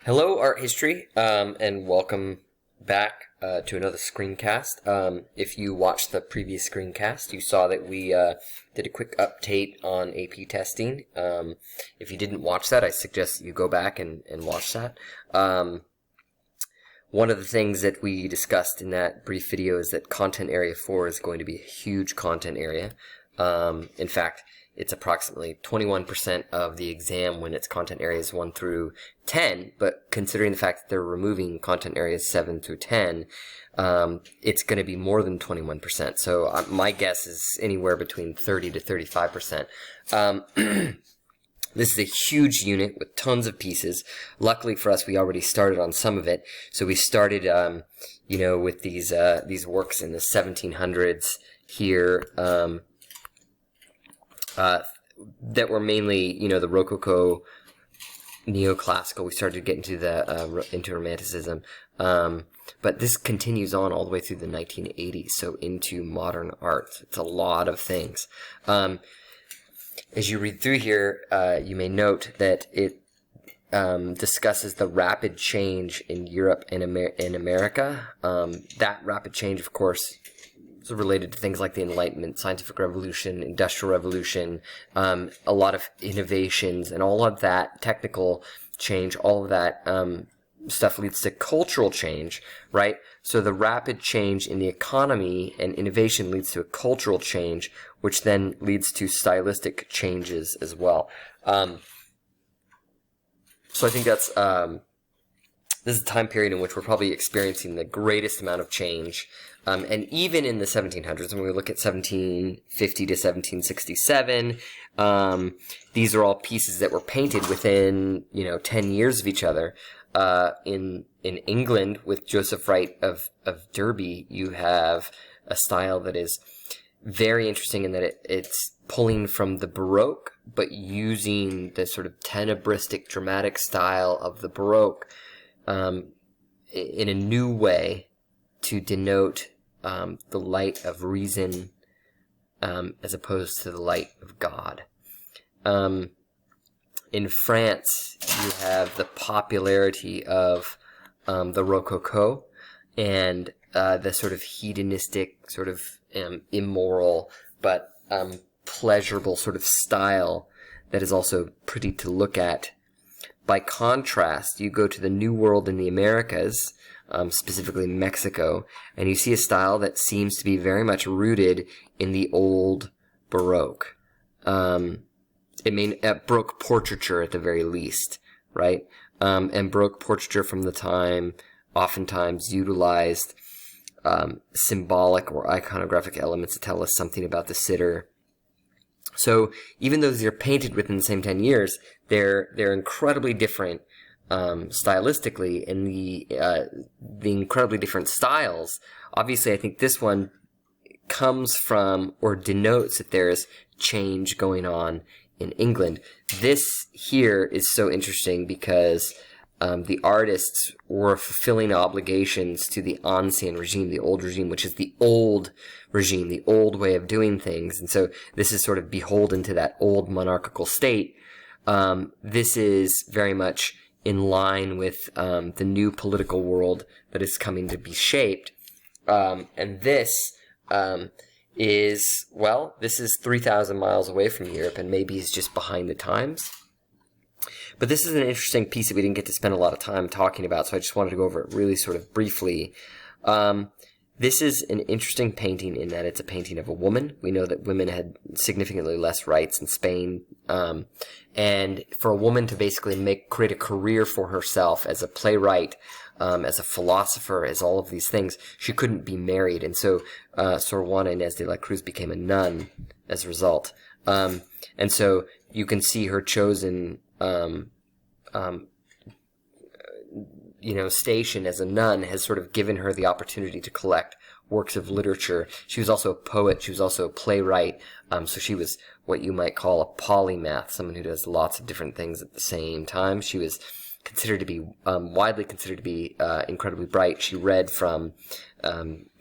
Hello, Art History, and welcome back to another screencast. If you watched the previous screencast, you saw that we did a quick update on AP testing. If you didn't watch that, I suggest you go back and watch that. One of the things that we discussed in that brief video is that Content Area 4 is going to be a huge content area. In fact, it's approximately 21% of the exam when it's content areas 1 through 10, but considering the fact that they're removing content areas 7 through 10, it's going to be more than 21%. So my guess is anywhere between 30 to 35%. This is a huge unit with tons of pieces. Luckily for us, we already started on some of it. So we started, with these works in the 1700s here, that were mainly, the Rococo, neoclassical. We started to get into Romanticism. But this continues on all the way through the 1980s, so into modern art. It's a lot of things. As you read through here, you may note that it discusses the rapid change in Europe and in America. That rapid change, of course, is related to things like the Enlightenment, Scientific Revolution, Industrial Revolution, a lot of innovations, and all of that technical change, all of that stuff leads to cultural change, right? So the rapid change in the economy and innovation leads to a cultural change, which then leads to stylistic changes as well. So I think that's this is a time period in which we're probably experiencing the greatest amount of change. And even in the 1700s, when we look at 1750 to 1767, these are all pieces that were painted within, 10 years of each other. In England, with Joseph Wright of Derby, you have a style that is very interesting in that it's pulling from the Baroque, but using the sort of tenebristic, dramatic style of the Baroque in a new way to denote the light of reason as opposed to the light of God. In France, you have the popularity of the Rococo and the sort of hedonistic, sort of immoral, but pleasurable sort of style that is also pretty to look at. By contrast, you go to the New World in the Americas, specifically Mexico, and you see a style that seems to be very much rooted in the old Baroque. Baroque portraiture at the very least, right? And Baroque portraiture from the time oftentimes utilized symbolic or iconographic elements to tell us something about the sitter. So even though these are painted within the same 10 years, they're incredibly different stylistically, and the incredibly different styles. Obviously, I think this one comes from or denotes that there is change going on in England. This here is so interesting because the artists were fulfilling obligations to the ancien regime, the old regime, which is the old regime, the old way of doing things. And so this is sort of beholden to that old monarchical state. This is very much in line with the new political world that is coming to be shaped. And this this is 3,000 miles away from Europe, and maybe is just behind the times. But this is an interesting piece that we didn't get to spend a lot of time talking about, so I just wanted to go over it really sort of briefly. This is an interesting painting in that it's a painting of a woman. We know that women had significantly less rights in Spain. And for a woman to basically create a career for herself as a playwright, as a philosopher, as all of these things, she couldn't be married. And so Sor Juana Inés de la Cruz became a nun as a result. And so you can see her chosen station as a nun has sort of given her the opportunity to collect works of literature. She was also a poet. She was also a playwright. So she was what you might call a polymath, someone who does lots of different things at the same time. She was considered to be, widely considered to be incredibly bright. She read from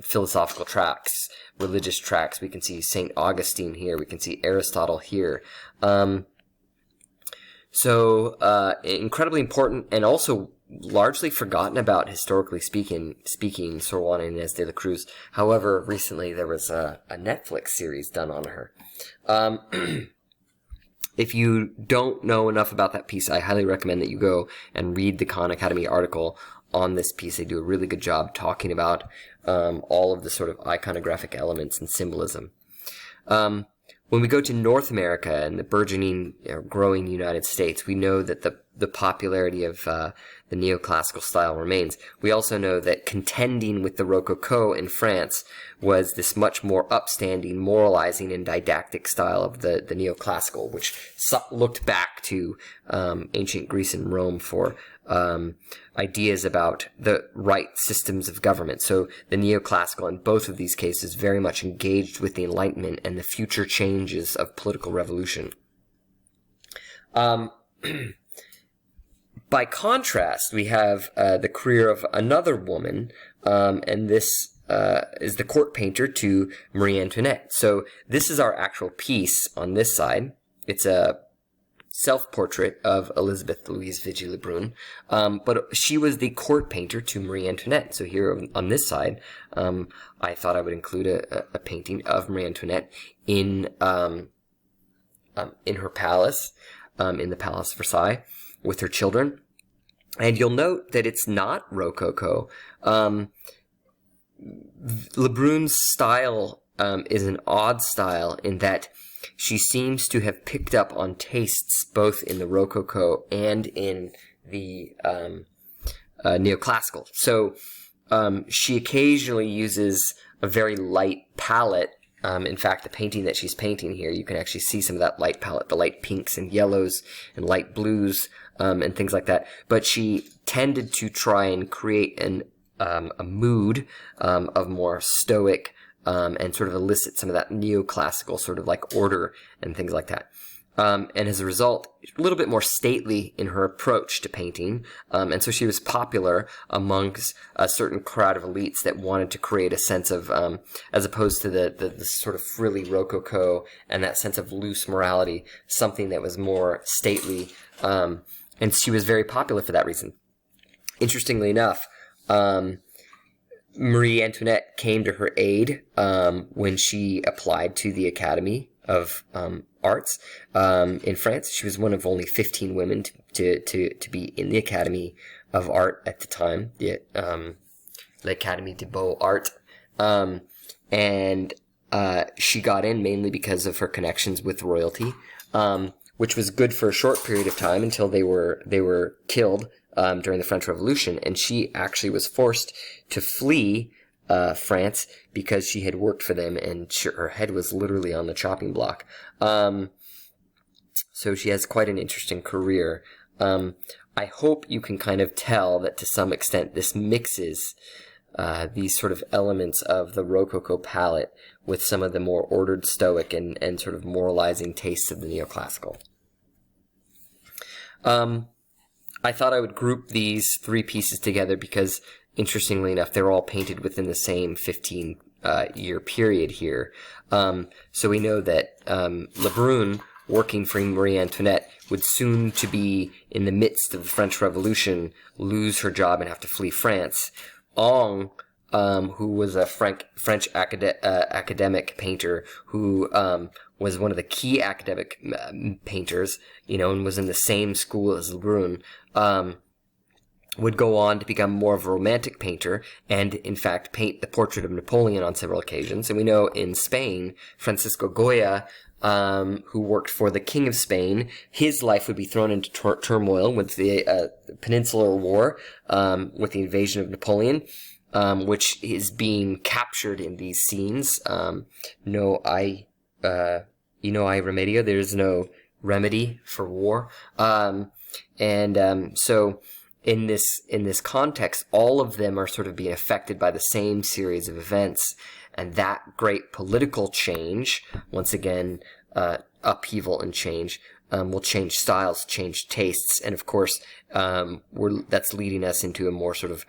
philosophical tracts, religious tracts. We can see St. Augustine here. We can see Aristotle here. So incredibly important, and also largely forgotten about, historically speaking, Sor Juana Inés de la Cruz. However, recently there was a Netflix series done on her. If you don't know enough about that piece, I highly recommend that you go and read the Khan Academy article on this piece. They do a really good job talking about all of the sort of iconographic elements and symbolism. When we go to North America and the burgeoning, growing United States, we know that the popularity of the neoclassical style remains. We also know that contending with the Rococo in France was this much more upstanding, moralizing, and didactic style of the neoclassical, which looked back to ancient Greece and Rome for ideas about the right systems of government. So the neoclassical, in both of these cases, very much engaged with the Enlightenment and the future changes of political revolution. By contrast, we have the career of another woman, and this is the court painter to Marie Antoinette. So this is our actual piece on this side. It's a self-portrait of Elizabeth Louise Vigée Lebrun, but she was the court painter to Marie Antoinette. So here on this side, I thought I would include a painting of Marie Antoinette in her palace, in the Palace of Versailles, with her children. And you'll note that it's not Rococo. Lebrun's style is an odd style in that she seems to have picked up on tastes both in the Rococo and in the neoclassical. So she occasionally uses a very light palette. In fact, the painting that she's painting here, you can actually see some of that light palette, the light pinks and yellows and light blues, and things like that. But she tended to try and create a mood of more stoic, and sort of elicit some of that neoclassical sort of like order and things like that. And as a result, a little bit more stately in her approach to painting. And so she was popular amongst a certain crowd of elites that wanted to create a sense of, as opposed to the sort of frilly Rococo and that sense of loose morality, something that was more stately. And she was very popular for that reason. Interestingly enough, Marie Antoinette came to her aid when she applied to the Academy of Arts in France. She was one of only 15 women to be in the Academy of Art at the time, the l'Académie des Beaux-Arts. And she got in mainly because of her connections with royalty, which was good for a short period of time until they were killed during the French Revolution, and she actually was forced to flee France because she had worked for them, and her head was literally on the chopping block. So she has quite an interesting career. I hope you can kind of tell that to some extent this mixes these sort of elements of the Rococo palette with some of the more ordered Stoic and sort of moralizing tastes of the neoclassical. I thought I would group these three pieces together because, interestingly enough, they're all painted within the same 15-year period here. So we know that Lebrun, working for Marie Antoinette, would soon to be in the midst of the French Revolution, lose her job and have to flee France. Ong, who was a French academic painter who was one of the key academic painters, and was in the same school as Lebrun, would go on to become more of a romantic painter and, in fact, paint the portrait of Napoleon on several occasions. And we know in Spain, Francisco Goya, who worked for the King of Spain, his life would be thrown into turmoil with the Peninsular War, with the invasion of Napoleon, which is being captured in these scenes. No hay remedio. There is no remedy for war. So in this context, all of them are sort of being affected by the same series of events, and that great political change, once again, upheaval and change, will change styles, change tastes, and of course, that's leading us into a more sort of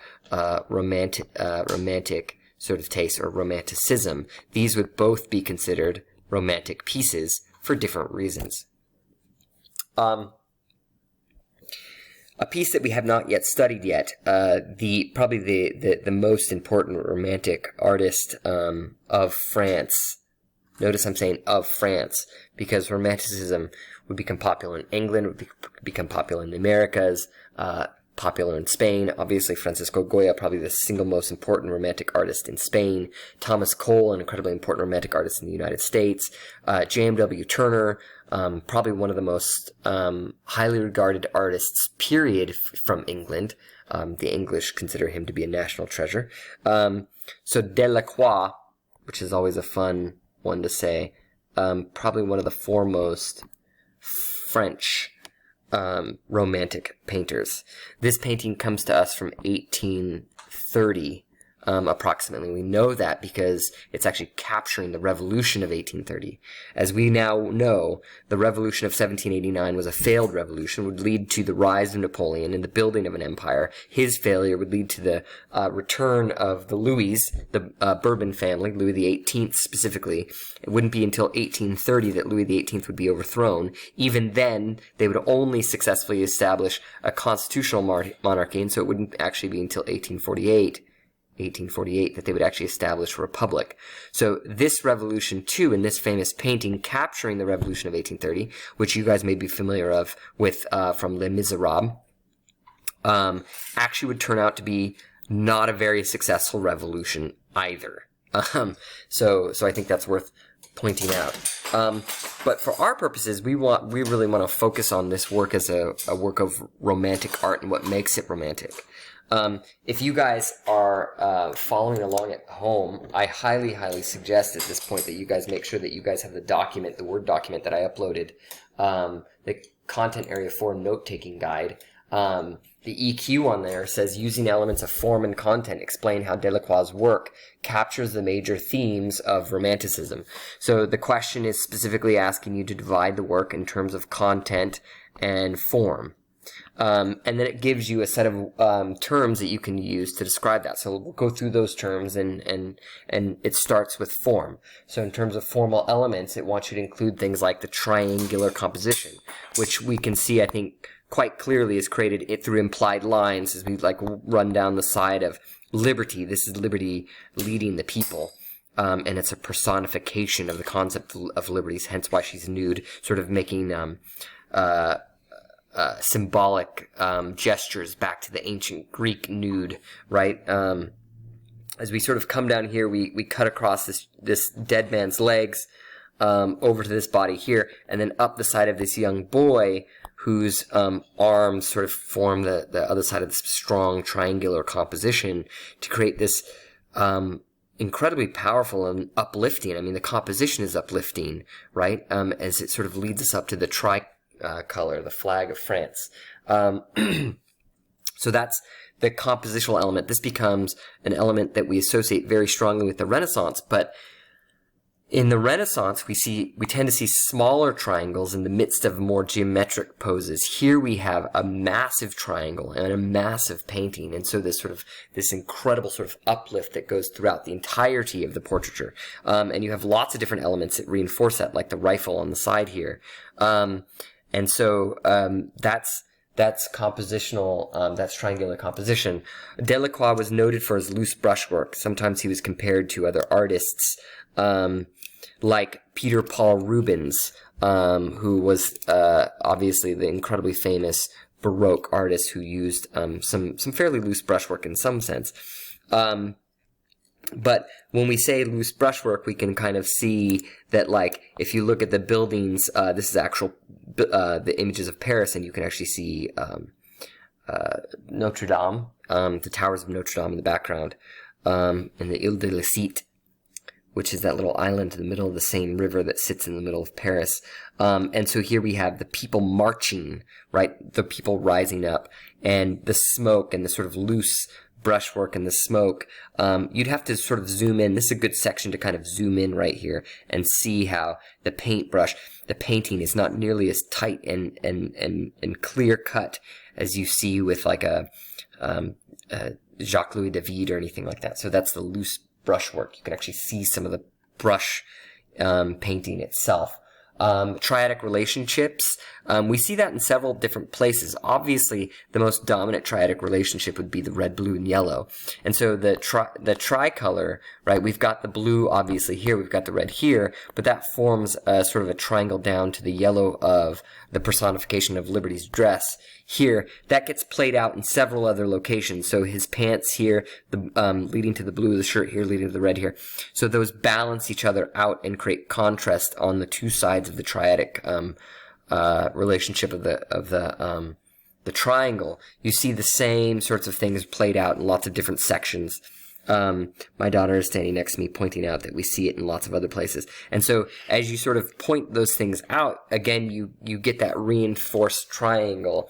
romantic sort of taste, or romanticism. These would both be considered romantic pieces for different reasons. A piece that we have not yet studied yet, probably the most important Romantic artist of France. Notice I'm saying of France, because Romanticism would become popular in England, would become popular in the Americas, popular in Spain. Obviously, Francisco Goya, probably the single most important Romantic artist in Spain. Thomas Cole, an incredibly important Romantic artist in the United States. J.M.W. Turner, probably one of the most highly regarded artists, period, from England. The English consider him to be a national treasure. So Delacroix, which is always a fun one to say, probably one of the foremost French Romantic painters. This painting comes to us from 1830, approximately. We know that because it's actually capturing the revolution of 1830. As we now know, the revolution of 1789 was a failed revolution, would lead to the rise of Napoleon and the building of an empire. His failure would lead to the return of the Louis, the Bourbon family, Louis XVIII specifically. It wouldn't be until 1830 that Louis XVIII would be overthrown. Even then, they would only successfully establish a constitutional monarchy, and so it wouldn't actually be until 1848 that they would actually establish a republic. So this revolution, too, in this famous painting capturing the revolution of 1830, which you guys may be familiar with from Les Miserables, actually would turn out to be not a very successful revolution either. So I think that's worth pointing out. But for our purposes, we really want to focus on this work as a work of romantic art and what makes it romantic. If you guys are following along at home, I highly, highly suggest at this point that you guys make sure that you guys have the Word document that I uploaded, the content area 4 note-taking guide. The EQ on there says, using elements of form and content, explain how Delacroix's work captures the major themes of Romanticism. So the question is specifically asking you to divide the work in terms of content and form. And then it gives you a set of terms that you can use to describe that. So we'll go through those terms, and it starts with form. So in terms of formal elements, it wants you to include things like the triangular composition, which we can see, I think, quite clearly is created through implied lines as we run down the side of liberty. This is liberty leading the people. And it's a personification of the concept of liberties, hence why she's nude, sort of making symbolic gestures back to the ancient Greek nude, right? As we sort of come down here, we cut across this dead man's legs over to this body here, and then up the side of this young boy whose arms sort of form the other side of this strong triangular composition to create this incredibly powerful and uplifting. I mean, the composition is uplifting, right? As it sort of leads us up to the tricolor, the flag of France. So that's the compositional element. This becomes an element that we associate very strongly with the Renaissance, but in the Renaissance, we tend to see smaller triangles in the midst of more geometric poses. Here we have a massive triangle and a massive painting, and so this incredible sort of uplift that goes throughout the entirety of the portraiture. And you have lots of different elements that reinforce that, like the rifle on the side here. And so that's compositional, that's triangular composition. Delacroix was noted for his loose brushwork. Sometimes he was compared to other artists, like Peter Paul Rubens, who was obviously the incredibly famous Baroque artist who used some fairly loose brushwork in some sense. But when we say loose brushwork, we can kind of see that, like, if you look at the buildings, this is the images of Paris, and you can actually see Notre Dame, the towers of Notre Dame in the background, and the Ile de la Cite, which is that little island in the middle of the Seine River that sits in the middle of Paris. And so here we have the people marching, right? The people rising up, and the smoke and the sort of loose brushwork and the smoke. You'd have to sort of zoom in. This is a good section to kind of zoom in right here and see how the painting is not nearly as tight and clear cut as you see with like a Jacques-Louis David or anything like that. So that's the loose brushwork. You can actually see some of the brush painting itself. triadic relationships. We see that in several different places. Obviously, the most dominant triadic relationship would be the red, blue, and yellow. And so the tricolor, right, we've got the blue obviously here, we've got the red here, but that forms sort of a triangle down to the yellow of the personification of Liberty's dress here. That gets played out in several other locations. So his pants here, leading to the blue, the shirt here leading to the red here. So those balance each other out and create contrast on the two sides of the triadic relationship of the triangle. You see the same sorts of things played out in lots of different sections. My daughter is standing next to me pointing out that we see it in lots of other places. And so as you sort of point those things out, again, you get that reinforced triangle.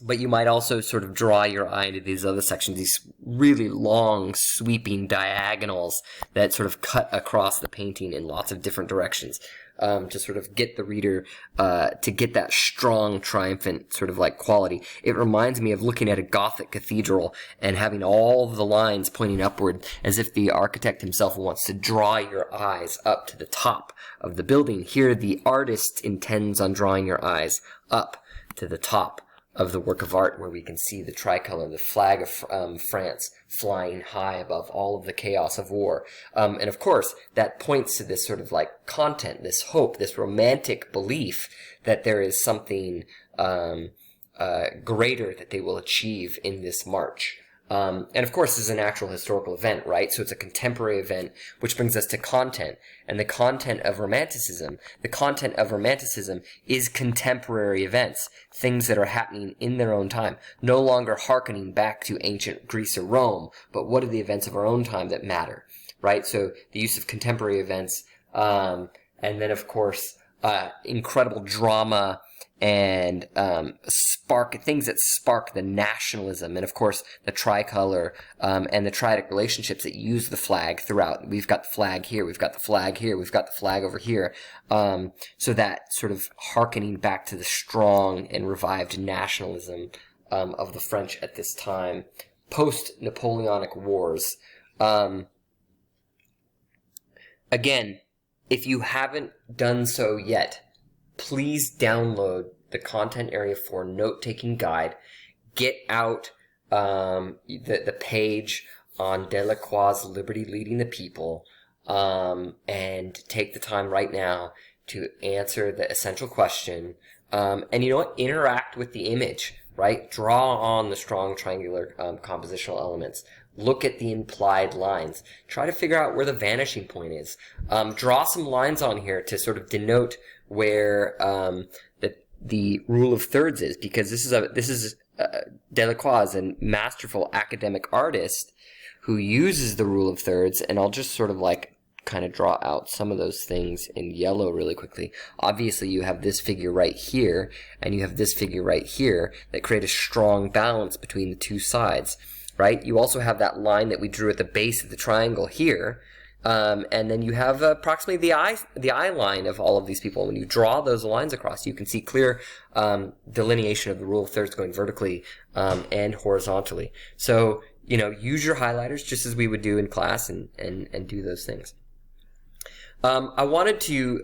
But you might also sort of draw your eye to these other sections, these really long, sweeping diagonals that sort of cut across the painting in lots of different directions. To sort of get the reader, to get that strong, triumphant sort of like quality. It reminds me of looking at a Gothic cathedral and having all the lines pointing upward as if the architect himself wants to draw your eyes up to the top of the building. Here, the artist intends on drawing your eyes up to the top of the work of art, where we can see the tricolor, the flag of France, flying high above all of the chaos of war. And of course, that points to this sort of like content, this hope, this romantic belief that there is something greater that they will achieve in this march. And of course, this is an actual historical event, right? So it's a contemporary event, which brings us to content. And the content of Romanticism is contemporary events, things that are happening in their own time, no longer hearkening back to ancient Greece or Rome, but what are the events of our own time that matter, right? So the use of contemporary events, and then of course, incredible drama, and things that spark the nationalism, and of course the tricolor, and the triadic relationships that use the flag throughout. We've got the flag here, we've got the flag here, we've got the flag over here. So that sort of hearkening back to the strong and revived nationalism of the French at this time, post-Napoleonic Wars. Again, if you haven't done so yet, please download the Content Area 4 note-taking guide. Get out the page on Delacroix's Liberty Leading the People, and take the time right now to answer the essential question. And you know what? Interact with the image, right? Draw on the strong triangular compositional elements. Look at the implied lines. Try to figure out where the vanishing point is. Draw some lines on here to sort of denote where the rule of thirds is, because this is Delacroix is a masterful academic artist who uses the rule of thirds, and I'll just sort of like kind of draw out some of those things in yellow really quickly. Obviously, you have this figure right here, and you have this figure right here that create a strong balance between the two sides, right? You also have that line that we drew at the base of the triangle here, and then you have approximately the eye line of all of these people. When you draw those lines across, you can see clear delineation of the rule of thirds going vertically and horizontally. So, use your highlighters just as we would do in class and do those things. I wanted to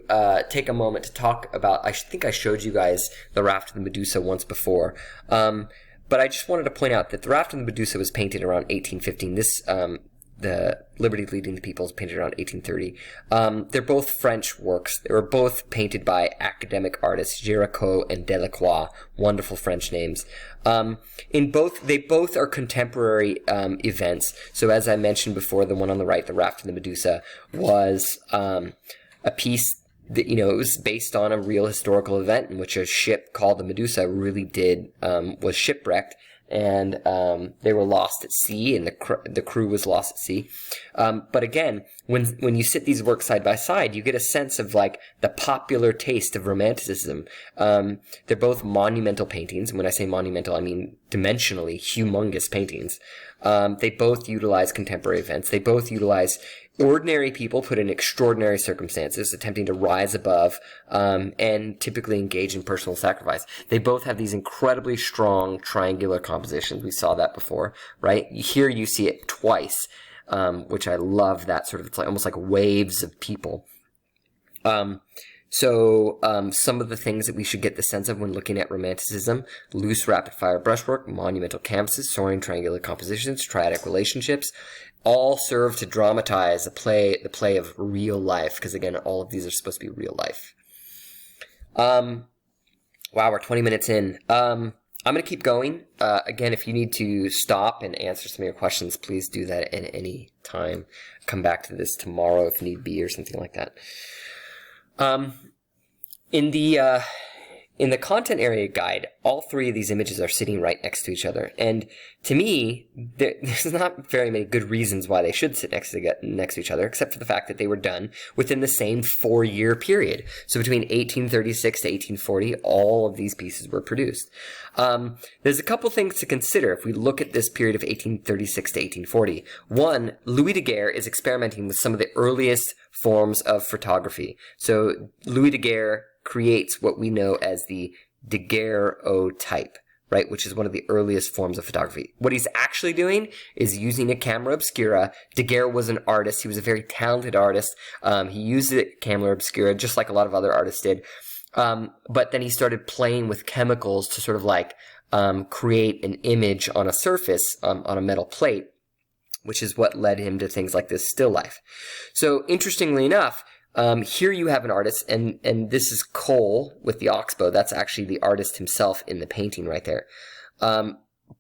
take a moment to talk about, I think I showed you guys the Raft of the Medusa once before, but I just wanted to point out that the Raft of the Medusa was painted around 1815. This, the Liberty Leading the People is painted around 1830. They're both French works. They were both painted by academic artists, Rococo and Delacroix, wonderful French names. They both are contemporary events. So as I mentioned before, the one on the right, the Raft of the Medusa, was a piece that, it was based on a real historical event in which a ship called the Medusa was shipwrecked, and they were lost at sea, and the crew was lost at sea. But again, when you sit these works side by side, you get a sense of like the popular taste of Romanticism. They're both monumental paintings, and when I say monumental, I mean dimensionally humongous paintings. They both utilize contemporary events. They both utilize ordinary people put in extraordinary circumstances, attempting to rise above, and typically engage in personal sacrifice. They both have these incredibly strong triangular compositions. We saw that before, right? Here you see it twice, which I love that sort of, it's like almost like waves of people. Some of the things that we should get the sense of when looking at Romanticism: loose, rapid-fire brushwork, monumental canvases, soaring triangular compositions, triadic relationships, all serve to dramatize the play of real life, because again, all of these are supposed to be real life. Wow, we're 20 minutes in. I'm going to keep going. Again, if you need to stop and answer some of your questions, please do that at any time. Come back to this tomorrow if need be, or something like that. In the content area guide, all three of these images are sitting right next to each other. And to me, there's not very many good reasons why they should sit next to each other, except for the fact that they were done within the same 4-year period. So between 1836 to 1840, all of these pieces were produced. There's a couple things to consider if we look at this period of 1836 to 1840. One, Louis Daguerre is experimenting with some of the earliest forms of photography. So Louis Daguerre creates what we know as the daguerreotype, right, which is one of the earliest forms of photography. What he's actually doing is using a camera obscura. Daguerre was an artist. He was a very talented artist. He used a camera obscura just like a lot of other artists did. But then he started playing with chemicals to sort of like create an image on a surface, on a metal plate, which is what led him to things like this still life. So interestingly enough, here you have an artist, and this is Cole with the oxbow. That's actually the artist himself in the painting right there.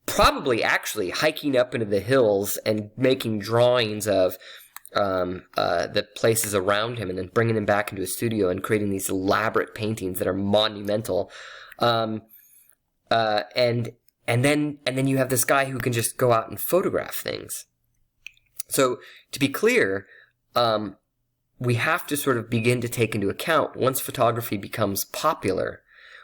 Probably actually hiking up into the hills and making drawings of the places around him, and then bringing them back into a studio and creating these elaborate paintings that are monumental. And then you have this guy who can just go out and photograph things. So to be clear, we have to sort of begin to take into account, once photography becomes popular,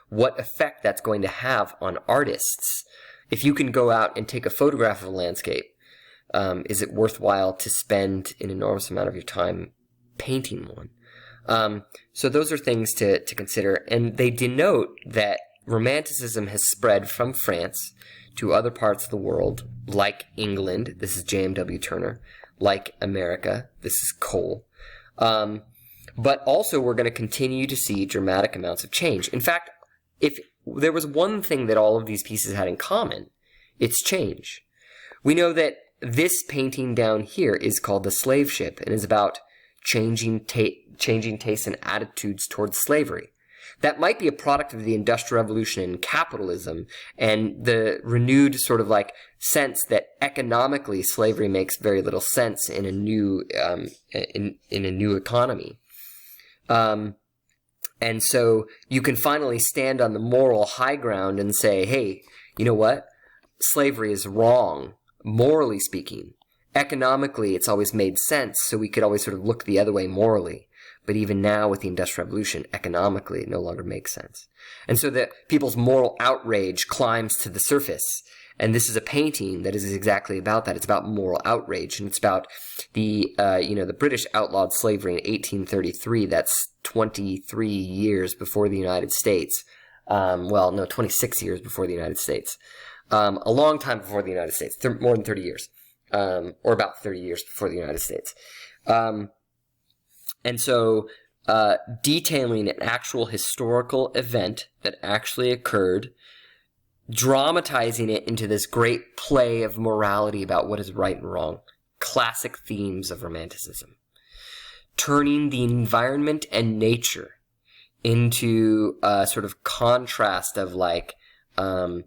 what effect that's going to have on artists. If you can go out and take a photograph of a landscape, is it worthwhile to spend an enormous amount of your time painting one? So those are things to consider, and they denote that Romanticism has spread from France to other parts of the world, like England. This is J.M.W. Turner. Like America. This is Cole. But also we're going to continue to see dramatic amounts of change. In fact, if there was one thing that all of these pieces had in common, it's change. We know that this painting down here is called The Slave Ship and is about changing tastes and attitudes towards slavery. That might be a product of the Industrial Revolution and capitalism and the renewed sort of like sense that economically slavery makes very little sense in a new in a new economy. And so you can finally stand on the moral high ground and say, hey, you know what? Slavery is wrong, morally speaking. Economically, it's always made sense, so we could always sort of look the other way morally. But even now with the Industrial Revolution, economically, it no longer makes sense. And so that people's moral outrage climbs to the surface. And this is a painting that is exactly about that. It's about moral outrage. And it's about the British outlawed slavery in 1833. That's 23 years before the United States. 26 years before the United States. A long time before the United States. More than 30 years. Or about 30 years before the United States. And so, detailing an actual historical event that actually occurred, dramatizing it into this great play of morality about what is right and wrong. Classic themes of Romanticism. Turning the environment and nature into a sort of contrast of like, the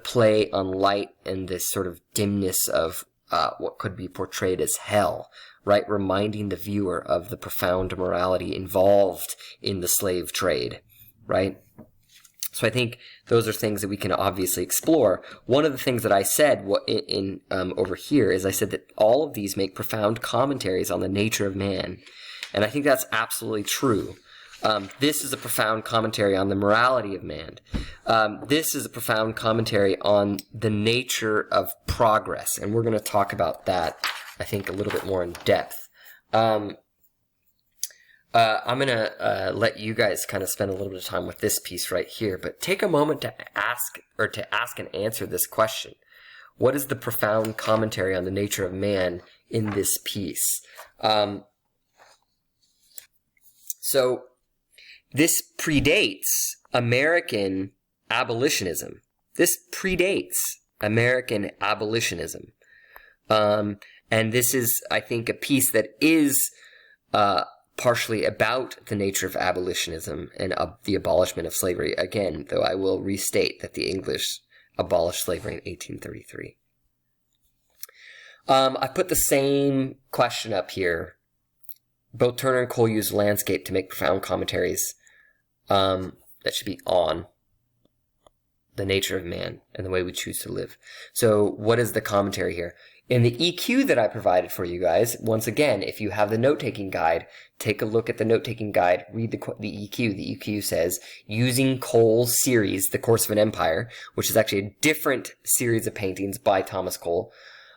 play on light and this sort of dimness of what could be portrayed as hell. Right, reminding the viewer of the profound morality involved in the slave trade, right? So I think those are things that we can obviously explore. One of the things that I said in over here is I said that all of these make profound commentaries on the nature of man, and I think that's absolutely true. This is a profound commentary on the morality of man. This is a profound commentary on the nature of progress, and we're going to talk about that, I think, a little bit more in depth. I'm going to let you guys kind of spend a little bit of time with this piece right here, but take a moment to ask and answer this question. What is the profound commentary on the nature of man in this piece? So this predates American abolitionism. This predates American abolitionism. And this is, I think, a piece that is partially about the nature of abolitionism and the abolishment of slavery. Again, though I will restate that the English abolished slavery in 1833. I put the same question up here. Both Turner and Cole use landscape to make profound commentaries that should be on the nature of man and the way we choose to live. So what is the commentary here? In the EQ that I provided for you guys, once again, if you have the note-taking guide, take a look at the note-taking guide, read the EQ. The EQ says, using Cole's series, The Course of an Empire, which is actually a different series of paintings by Thomas Cole,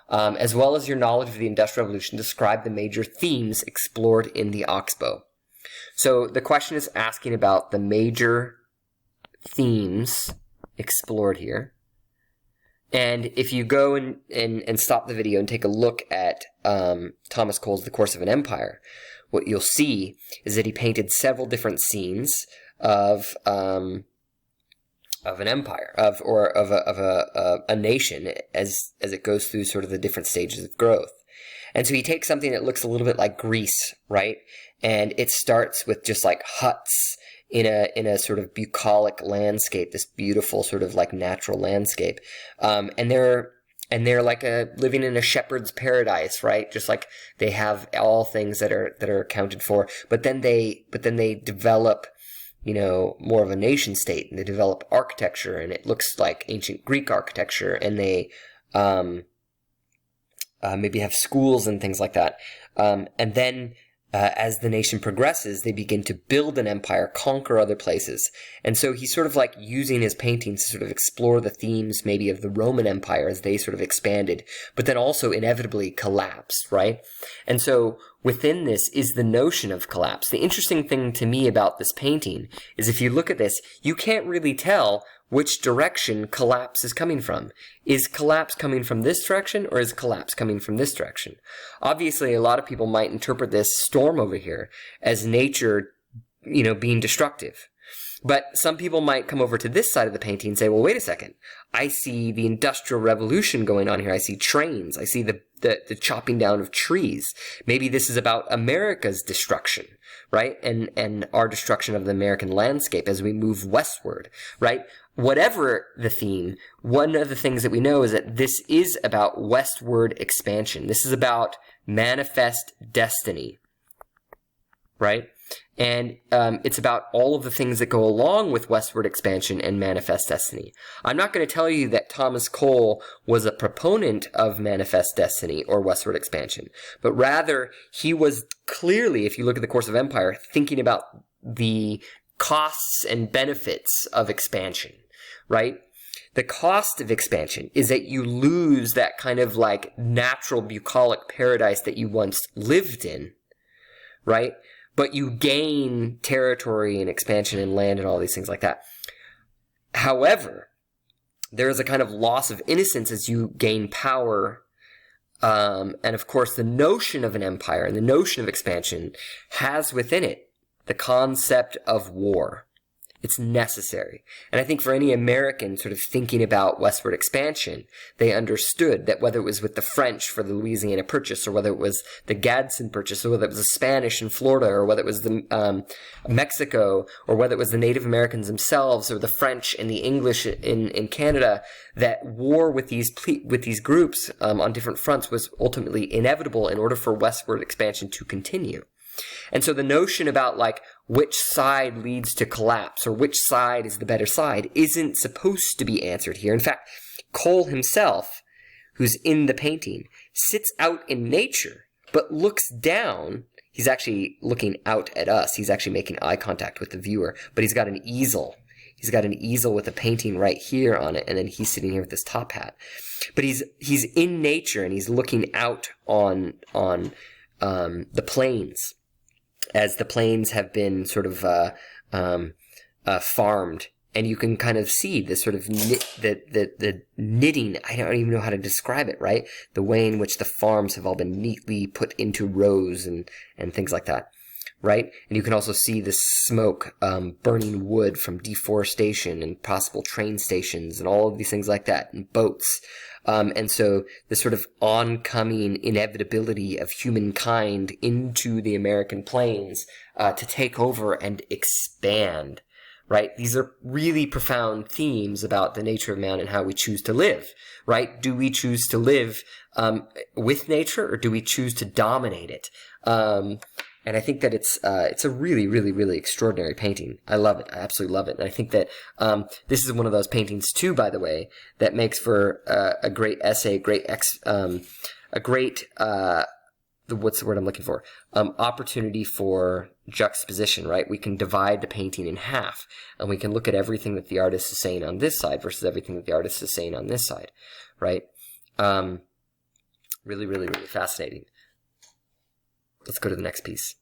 as well as your knowledge of the Industrial Revolution, describe the major themes explored in the Oxbow. So the question is asking about the major themes explored here. And if you go and stop the video and take a look at Thomas Cole's The Course of an Empire, what you'll see is that he painted several different scenes of an empire, of a nation as it goes through sort of the different stages of growth. And so he takes something that looks a little bit like Greece, right? And it starts with just like huts in a sort of bucolic landscape, this beautiful sort of like natural landscape. And they're like living in a shepherd's paradise, right? Just like they have all things that are accounted for. But then they develop, you know, more of a nation state, and they develop architecture, and it looks like ancient Greek architecture, and they maybe have schools and things like that. And then as the nation progresses, they begin to build an empire, conquer other places. And so he's sort of like using his paintings to sort of explore the themes maybe of the Roman Empire as they sort of expanded, but then also inevitably collapsed, right? And so within this is the notion of collapse. The interesting thing to me about this painting is if you look at this, you can't really tell which direction collapse is coming from. Is collapse coming from this direction, or is collapse coming from this direction? Obviously, a lot of people might interpret this storm over here as nature, you know, being destructive. But some people might come over to this side of the painting and say, well, wait a second. I see the Industrial Revolution going on here. I see trains. I see the chopping down of trees. Maybe this is about America's destruction, right? And our destruction of the American landscape as we move westward, right? Whatever the theme, one of the things that we know is that this is about westward expansion. This is about manifest destiny, right? And it's about all of the things that go along with westward expansion and manifest destiny. I'm not going to tell you that Thomas Cole was a proponent of manifest destiny or westward expansion, but rather he was clearly, if you look at the Course of Empire, thinking about the costs and benefits of expansion, right? The cost of expansion is that you lose that kind of like natural bucolic paradise that you once lived in, right? But you gain territory and expansion and land and all these things like that. However, there is a kind of loss of innocence as you gain power. And of course, the notion of an empire and the notion of expansion has within it the concept of war. It's necessary. And I think for any American sort of thinking about westward expansion, they understood that whether it was with the French for the Louisiana Purchase, or whether it was the Gadsden Purchase, or whether it was the Spanish in Florida, or whether it was the Mexico, or whether it was the Native Americans themselves, or the French and the English in Canada, that war with these groups on different fronts was ultimately inevitable in order for westward expansion to continue. And so the notion about like which side leads to collapse or which side is the better side isn't supposed to be answered here. In fact, Cole himself, who's in the painting, sits out in nature but looks down. He's actually looking out at us. He's actually making eye contact with the viewer, but he's got an easel. He's got an easel with a painting right here on it, and then he's sitting here with this top hat. But he's in nature and he's looking out on the plains, as the plains have been sort of farmed, and you can kind of see this sort of the knitting. I don't even know how to describe it, right? The way in which the farms have all been neatly put into rows and things like that. right? And you can also see the smoke burning wood from deforestation and possible train stations and all of these things like that, and boats. And so the sort of oncoming inevitability of humankind into the American plains to take over and expand, right? These are really profound themes about the nature of man and how we choose to live, right? Do we choose to live with nature, or do we choose to dominate it? And I think that it's a really, really, really extraordinary painting. I love it. I absolutely love it. And I think that this is one of those paintings too, by the way, that makes for a great essay, a great what's the word I'm looking for? Opportunity for juxtaposition, right? We can divide the painting in half, and we can look at everything that the artist is saying on this side versus everything that the artist is saying on this side, right? Really, really, really fascinating. Let's go to the next piece.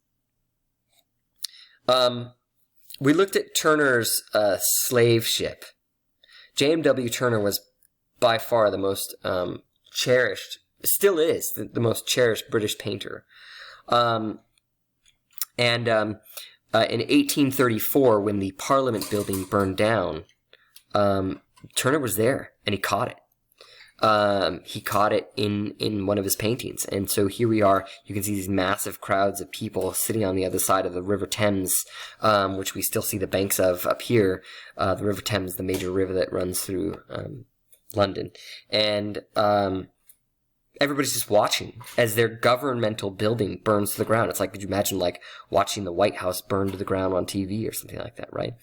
We looked at Turner's slave ship. J.M.W. Turner was by far the most cherished, still is the most cherished British painter. In 1834, when the Parliament building burned down, Turner was there, and he caught it. He caught it in one of his paintings. And so here we are. You can see these massive crowds of people sitting on the other side of the River Thames, which we still see the banks of up here. The River Thames, the major river that runs through London. And everybody's just watching as their governmental building burns to the ground. It's like, could you imagine like watching the White House burn to the ground on TV or something like that, right?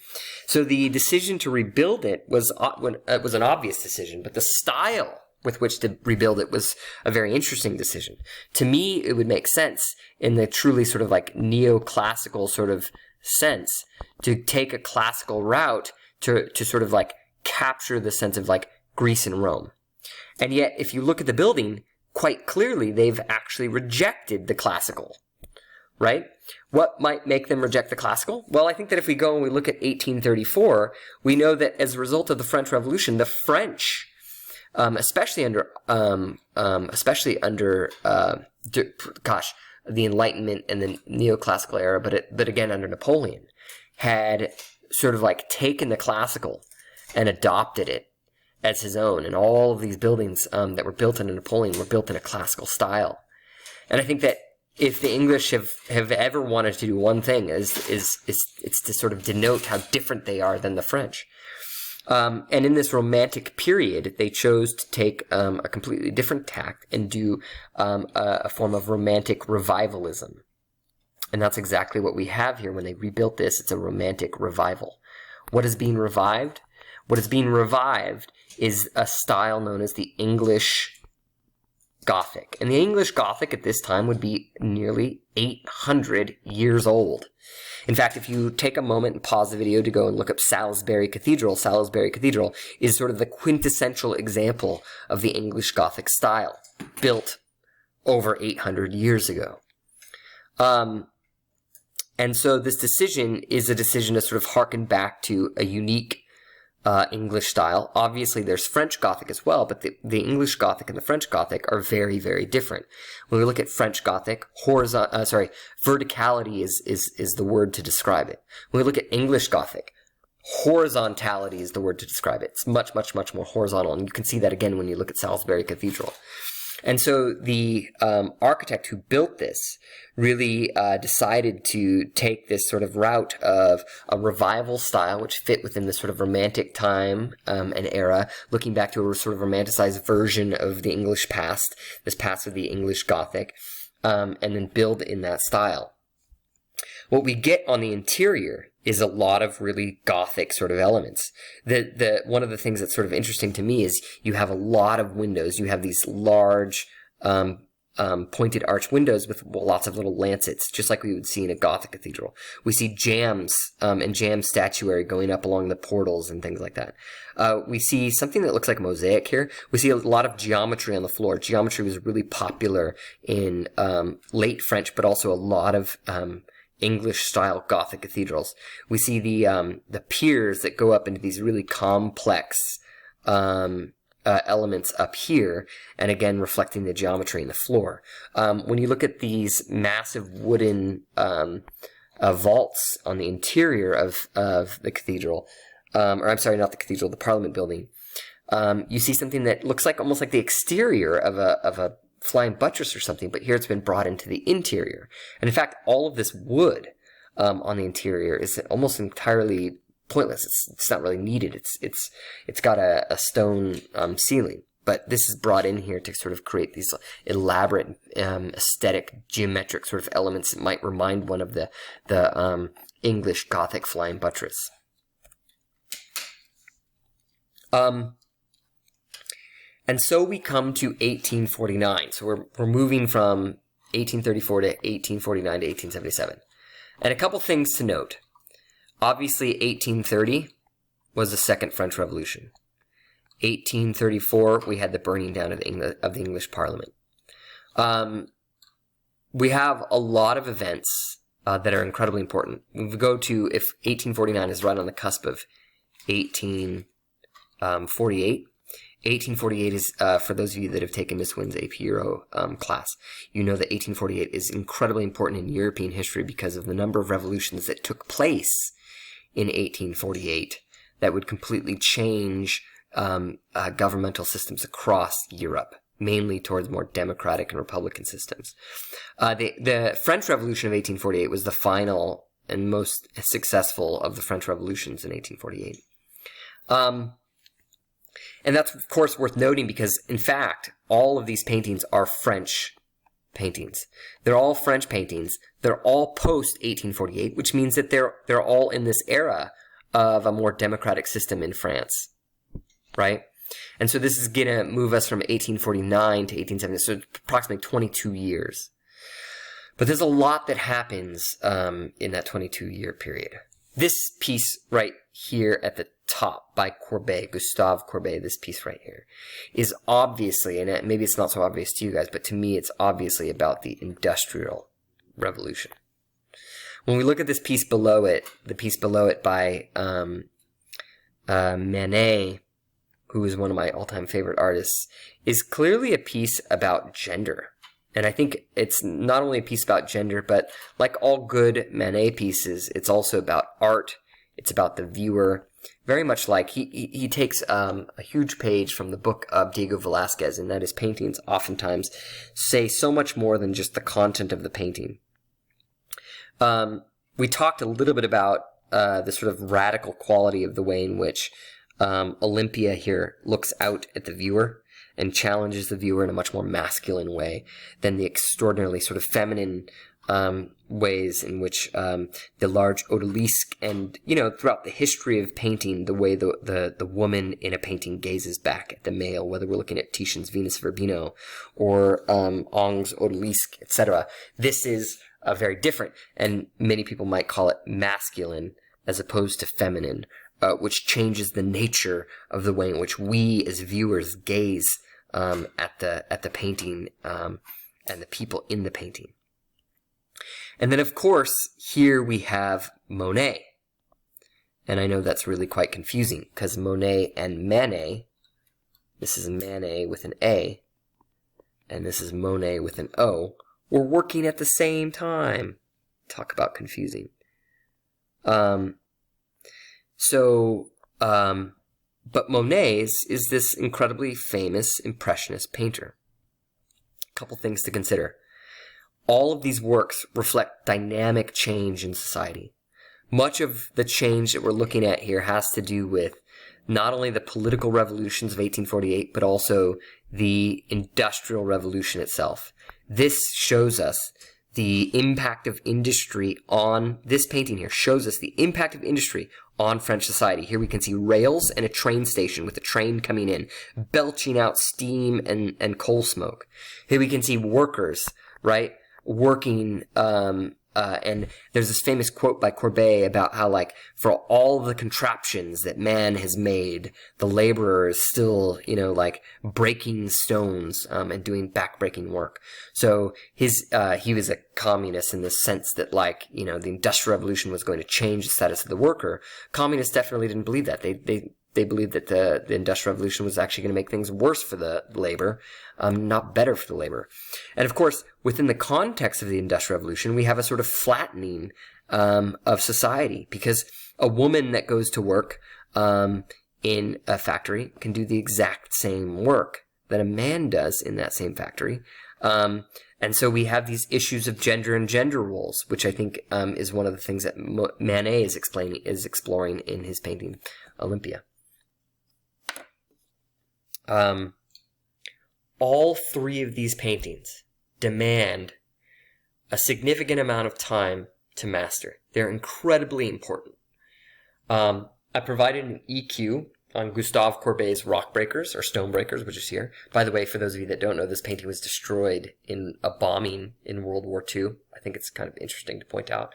So the decision to rebuild it was an obvious decision, but the style with which to rebuild it was a very interesting decision. To me, it would make sense in the truly sort of like neoclassical sort of sense to take a classical route to sort of like capture the sense of like Greece and Rome. And yet, if you look at the building, quite clearly they've actually rejected the classical, right? What might make them reject the classical? Well, I think that if we go and we look at 1834, we know that as a result of the French Revolution, the French, especially under the Enlightenment and the neoclassical era, but again under Napoleon, had sort of like taken the classical and adopted it as his own. And all of these buildings that were built under Napoleon were built in a classical style. And I think that if the English have ever wanted to do one thing, it's to sort of denote how different they are than the French. And in this Romantic period, they chose to take a completely different tack and do a form of Romantic revivalism. And that's exactly what we have here when they rebuilt this. It's a Romantic revival. What is being revived? What is being revived is a style known as the English Gothic. And the English Gothic at this time would be nearly 800 years old. In fact, if you take a moment and pause the video to go and look up Salisbury Cathedral is sort of the quintessential example of the English Gothic style, built over 800 years ago. And so this decision is a decision to sort of harken back to a unique English style. Obviously, there's French Gothic as well, but the English Gothic and the French Gothic are very, very different. When we look at French Gothic, verticality is the word to describe it. When we look at English Gothic, horizontality is the word to describe it. It's much, much, much more horizontal, and you can see that again when you look at Salisbury Cathedral. And so the architect who built this really decided to take this sort of route of a revival style, which fit within this sort of Romantic time and era, looking back to a sort of romanticized version of the English past, this past of the English Gothic, and then build in that style. What we get on the interior is a lot of really Gothic sort of elements. One of the things that's sort of interesting to me is you have a lot of windows. You have these large pointed arch windows with lots of little lancets, just like we would see in a Gothic cathedral. We see jambs and jamb statuary going up along the portals and things like that. We see something that looks like a mosaic here. We see a lot of geometry on the floor. Geometry was really popular in late French, but also a lot of English-style Gothic cathedrals. We see the piers that go up into these really complex elements up here, and again reflecting the geometry in the floor. When you look at these massive wooden vaults on the interior of the cathedral, or I'm sorry, not the cathedral, the Parliament building, you see something that looks like almost like the exterior of a flying buttress or something, but here it's been brought into the interior. And in fact, all of this wood on the interior is almost entirely pointless. It's not really needed. It's got a stone ceiling, but this is brought in here to sort of create these elaborate aesthetic geometric sort of elements that might remind one of the English Gothic flying buttress. And so we come to 1849. So we're moving from 1834 to 1849 to 1877. And a couple things to note. Obviously, 1830 was the Second French Revolution. 1834, we had the burning down of the English Parliament. We have a lot of events that are incredibly important. We go to, if 1849 is right on the cusp of 1848, 1848 is, for those of you that have taken Miss Wynn's AP Euro class, you know that 1848 is incredibly important in European history because of the number of revolutions that took place in 1848 that would completely change governmental systems across Europe, mainly towards more democratic and republican systems. The French Revolution of 1848 was the final and most successful of the French revolutions in 1848. And that's, of course, worth noting because, in fact, all of these paintings are French paintings. They're all French paintings. They're all post-1848, which means that they're all in this era of a more democratic system in France, right? And so this is going to move us from 1849 to 1870, so approximately 22 years. But there's a lot that happens in that 22-year period. This piece right here at the top by Courbet, Gustave Courbet, this piece right here, is obviously, and maybe it's not so obvious to you guys, but to me it's obviously about the Industrial Revolution. When we look at this piece below it, the piece below it by Manet, who is one of my all-time favorite artists, is clearly a piece about gender. And I think it's not only a piece about gender, but like all good Manet pieces, it's also about art. It's about the viewer. Very much like he takes a huge page from the book of Diego Velázquez, and that his paintings oftentimes say so much more than just the content of the painting. We talked a little bit about the sort of radical quality of the way in which Olympia here looks out at the viewer and challenges the viewer in a much more masculine way than the extraordinarily sort of feminine ways in which the large odalisque and, throughout the history of painting, the way the woman in a painting gazes back at the male, whether we're looking at Titian's Venus Verbino or Ingres' odalisque, etc. This is very different, and many people might call it masculine as opposed to feminine, which changes the nature of the way in which we as viewers gaze at the painting and the people in the painting. And then, of course, here we have Monet. And I know that's really quite confusing, because Monet and Manet, this is Manet with an A, and this is Monet with an O, were working at the same time. Talk about confusing. But Monet is this incredibly famous Impressionist painter. A couple things to consider. All of these works reflect dynamic change in society. Much of the change that we're looking at here has to do with not only the political revolutions of 1848, but also the Industrial Revolution itself. This shows us the impact of industry on, this painting here shows us the impact of industry on French society. Here we can see rails and a train station with a train coming in, belching out steam and coal smoke. Here we can see workers, right, working, and there's this famous quote by Courbet about how, like, for all the contraptions that man has made, the laborer is still, breaking stones, and doing backbreaking work. So he was a communist in the sense that, the Industrial Revolution was going to change the status of the worker. Communists definitely didn't believe that. They believed that the Industrial Revolution was actually going to make things worse for the labor, not better for the labor. And of course, within the context of the Industrial Revolution, we have a sort of flattening of society, because a woman that goes to work in a factory can do the exact same work that a man does in that same factory. And so we have these issues of gender and gender roles, which I think is one of the things that Manet is exploring in his painting Olympia. All three of these paintings demand a significant amount of time to master. They're incredibly important. I provided an EQ on Gustave Courbet's Rock Breakers, or Stone Breakers, which is here. By the way, for those of you that don't know, this painting was destroyed in a bombing in World War II. I think it's kind of interesting to point out.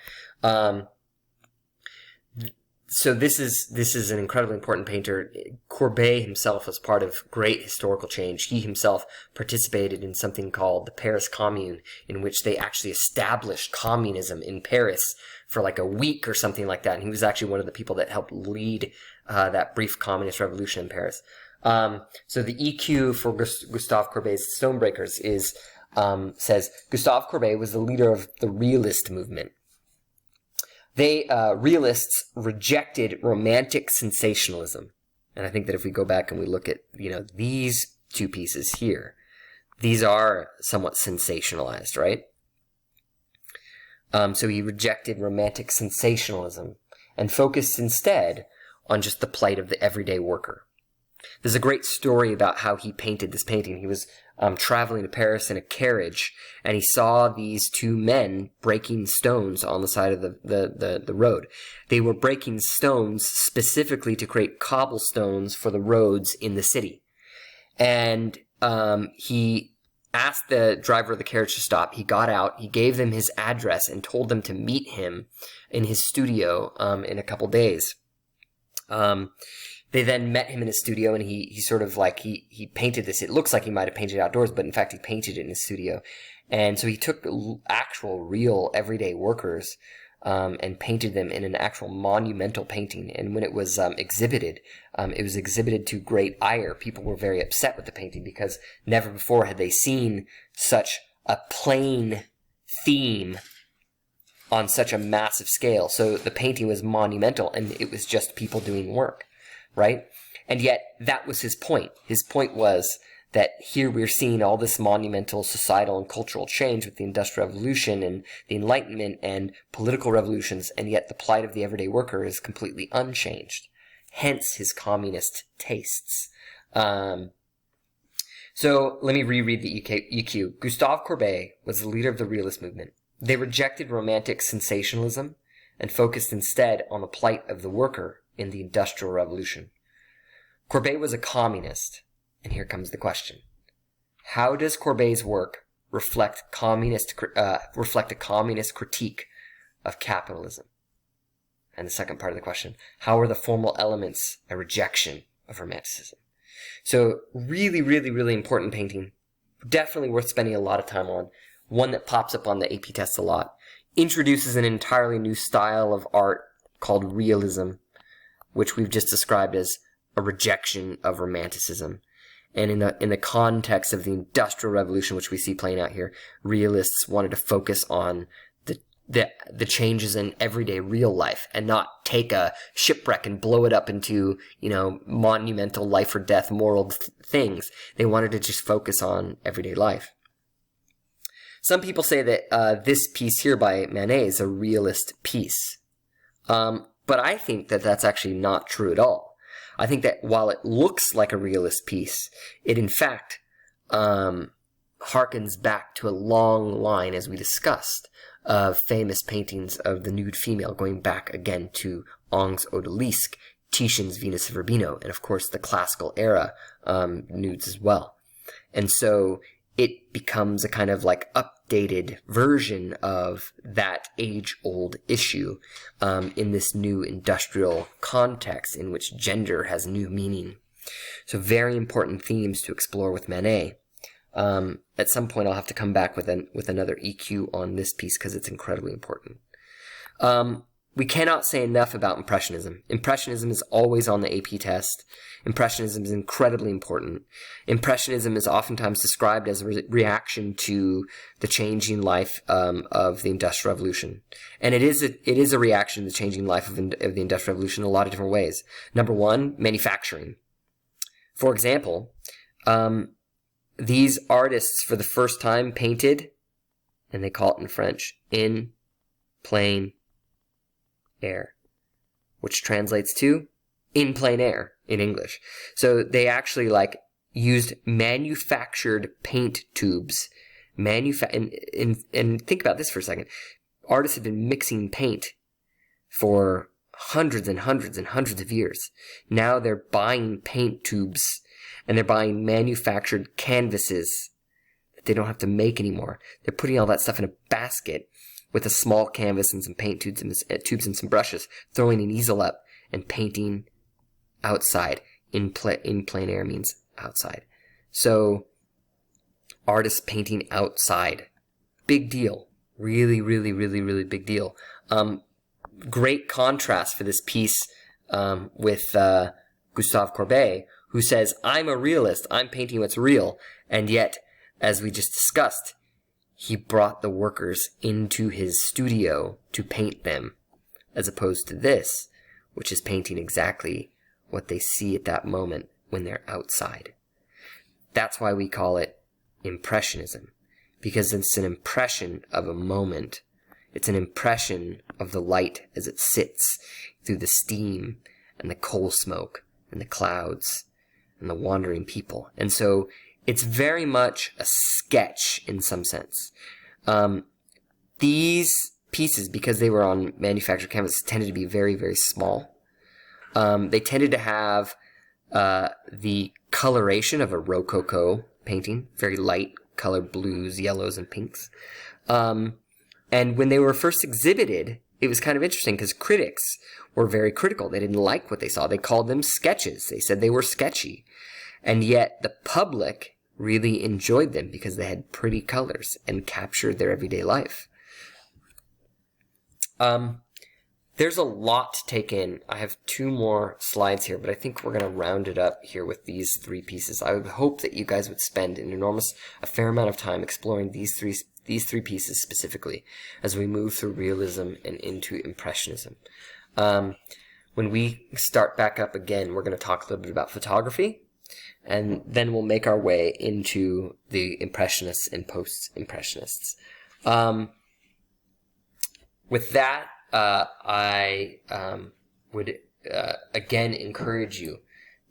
So this is an incredibly important painter. Courbet himself was part of great historical change. He himself participated in something called the Paris Commune, in which they actually established communism in Paris for like a week or something like that. And he was actually one of the people that helped lead that brief communist revolution in Paris. So the EQ for Gustave Courbet's Stonebreakers is says Gustave Courbet was the leader of the realist movement. They realists rejected romantic sensationalism, and I think that if we go back and we look at these two pieces here, these are somewhat sensationalized, right? So he rejected romantic sensationalism and focused instead on just the plight of the everyday worker. There's a great story about how he painted this painting. He was traveling to Paris in a carriage, and he saw these two men breaking stones on the side of the road. They were breaking stones specifically to create cobblestones for the roads in the city. And he asked the driver of the carriage to stop. He got out, he gave them his address, and told them to meet him in his studio in a couple days. They then met him in his studio, and he sort of like, he painted this. It looks like he might have painted outdoors, but in fact he painted it in his studio. And so he took actual, real, everyday workers and painted them in an actual monumental painting. And when it was exhibited, it was exhibited to great ire. People were very upset with the painting because never before had they seen such a plain theme on such a massive scale. So the painting was monumental, and it was just people doing work. Right? And yet, that was his point. His point was that here we're seeing all this monumental societal and cultural change with the Industrial Revolution and the Enlightenment and political revolutions, and yet the plight of the everyday worker is completely unchanged. Hence his communist tastes. So let me reread the EQ. Gustave Courbet was the leader of the realist movement. They rejected romantic sensationalism and focused instead on the plight of the worker in the Industrial Revolution. Courbet was a communist, and here comes the question. How does Courbet's work reflect a communist critique of capitalism? And the second part of the question, how are the formal elements a rejection of Romanticism? So really, really, really important painting. Definitely worth spending a lot of time on. One that pops up on the AP test a lot. Introduces an entirely new style of art called Realism, which we've just described as a rejection of Romanticism. And in the context of the Industrial Revolution, which we see playing out here, realists wanted to focus on the changes in everyday real life and not take a shipwreck and blow it up into, monumental life or death moral things. They wanted to just focus on everyday life. Some people say that this piece here by Manet is a realist piece. But I think that that's actually not true at all. I think that while it looks like a realist piece, it in fact harkens back to a long line, as we discussed, of famous paintings of the nude female, going back again to Ingres' Odalisque, Titian's Venus of Urbino, and of course the classical era nudes as well. And so it becomes a kind of like updated version of that age-old issue in this new industrial context in which gender has new meaning. So very important themes to explore with Manet. At some point I'll have to come back with another EQ on this piece because it's incredibly important. we cannot say enough about Impressionism. Impressionism is always on the AP test. Impressionism is incredibly important. Impressionism is oftentimes described as a reaction to the changing life of the Industrial Revolution. And it is a reaction to the changing life of the Industrial Revolution in a lot of different ways. Number one, manufacturing. For example, these artists for the first time painted, and they call it in French, in plein air, which translates to in plein air in English. So they actually used manufactured paint tubes. And think about this for a second. Artists have been mixing paint for hundreds and hundreds and hundreds of years. Now they're buying paint tubes and they're buying manufactured canvases that they don't have to make anymore. They're putting all that stuff in a basket with a small canvas and some paint tubes and some brushes, throwing an easel up and painting outside. In plein air means outside. So artists painting outside. Big deal. Really, really, really, really big deal. Great contrast for this piece with Gustave Courbet, who says, I'm a realist, I'm painting what's real, and yet, as we just discussed, he brought the workers into his studio to paint them, as opposed to this, which is painting exactly what they see at that moment when they're outside. That's why we call it Impressionism, because it's an impression of a moment. It's an impression of the light as it sits through the steam and the coal smoke and the clouds and the wandering people. And so it's very much a sketch in some sense. These pieces, because they were on manufactured canvas, tended to be very, very small. They tended to have the coloration of a Rococo painting, very light colored blues, yellows, and pinks. And when they were first exhibited, it was kind of interesting because critics were very critical. They didn't like what they saw. They called them sketches. They said they were sketchy. And yet the public really enjoyed them because they had pretty colors and captured their everyday life. There's a lot to take in. I have 2 more slides here, but I think we're going to round it up here with these 3 pieces. I would hope that you guys would spend a fair amount of time exploring these three pieces specifically as we move through realism and into impressionism. When we start back up again, we're going to talk a little bit about photography, and then we'll make our way into the impressionists and post-impressionists. With that, I would again encourage you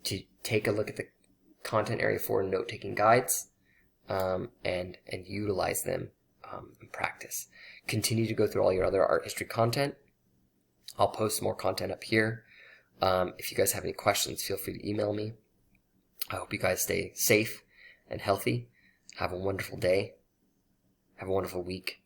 to take a look at the content area 4 note-taking guides and utilize them in practice. Continue to go through all your other art history content. I'll post more content up here. If you guys have any questions, feel free to email me. I hope you guys stay safe and healthy. Have a wonderful day. Have a wonderful week.